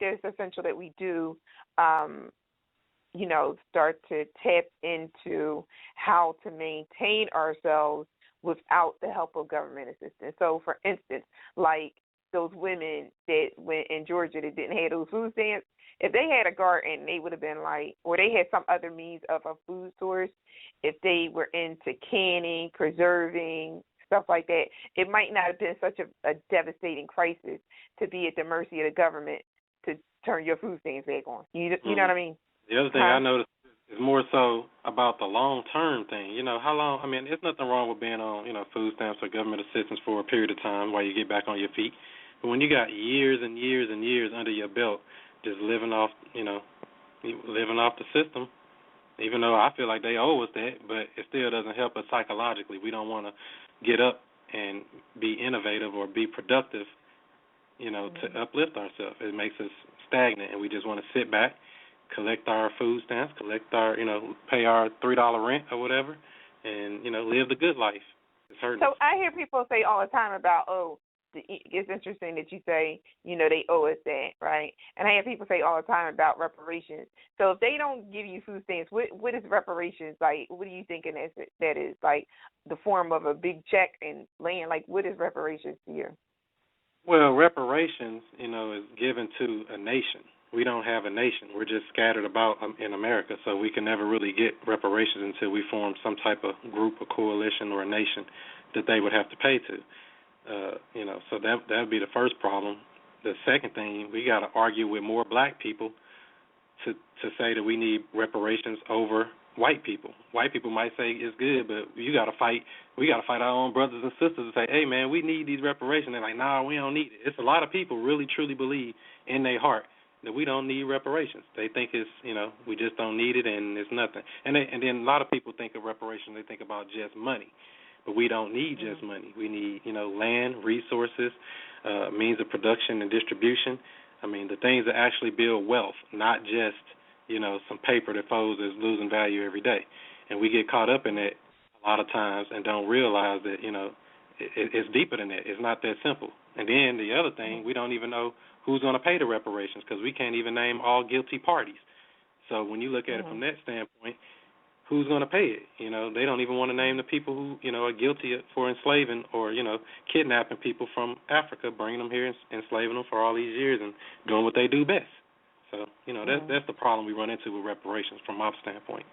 that it's essential that we do, start to tap into how to maintain ourselves without the help of government assistance. So, for instance, like those women that went in Georgia that didn't have those food stamps, if they had a garden, they would have been like, or they had some other means of a food source, if they were into canning, preserving, stuff like that, it might not have been such a devastating crisis to be at the mercy of the government to turn your food stamps back on. You know what I mean? The other thing I noticed is more so about the long-term thing. How long, there's nothing wrong with being on, food stamps or government assistance for a period of time while you get back on your feet. But when you got years and years and years under your belt just living off the system, even though I feel like they owe us that, but it still doesn't help us psychologically. We don't want to get up and be innovative or be productive, to uplift ourselves. It makes us stagnant, and we just want to sit back, collect our food stamps, collect our, pay our $3 rent or whatever, and, live the good life. It's hurting. So I hear people say all the time about, it's interesting that you say, they owe us that, right? And I hear people say all the time about reparations. So if they don't give you food stamps, what is reparations like? What are you thinking that is? Like the form of a big check and land? Like what is reparations to you? Well, reparations, is given to a nation. We don't have a nation. We're just scattered about in America, so we can never really get reparations until we form some type of group or coalition or a nation that they would have to pay to. So that would be the first problem. The second thing, we got to argue with more black people to say that we need reparations over white people. White people might say it's good, but you got to fight. We got to fight our own brothers and sisters and say, hey, man, we need these reparations. They're like, nah, we don't need it. It's a lot of people really, truly believe in their heart that we don't need reparations. They think it's, we just don't need it and it's nothing. And then a lot of people think of reparations, they think about just money. But we don't need just money. We need, land, resources, means of production and distribution. The things that actually build wealth, not just, some paper that folds is losing value every day. And we get caught up in that a lot of times and don't realize that, it's deeper than that. It's not that simple. And then the other thing, we don't even know who's going to pay the reparations because we can't even name all guilty parties. So when you look at it from that standpoint, who's going to pay it? They don't even want to name the people who, are guilty for enslaving or, kidnapping people from Africa, bringing them here and enslaving them for all these years and doing what they do best. So, that's the problem we run into with reparations from my standpoint.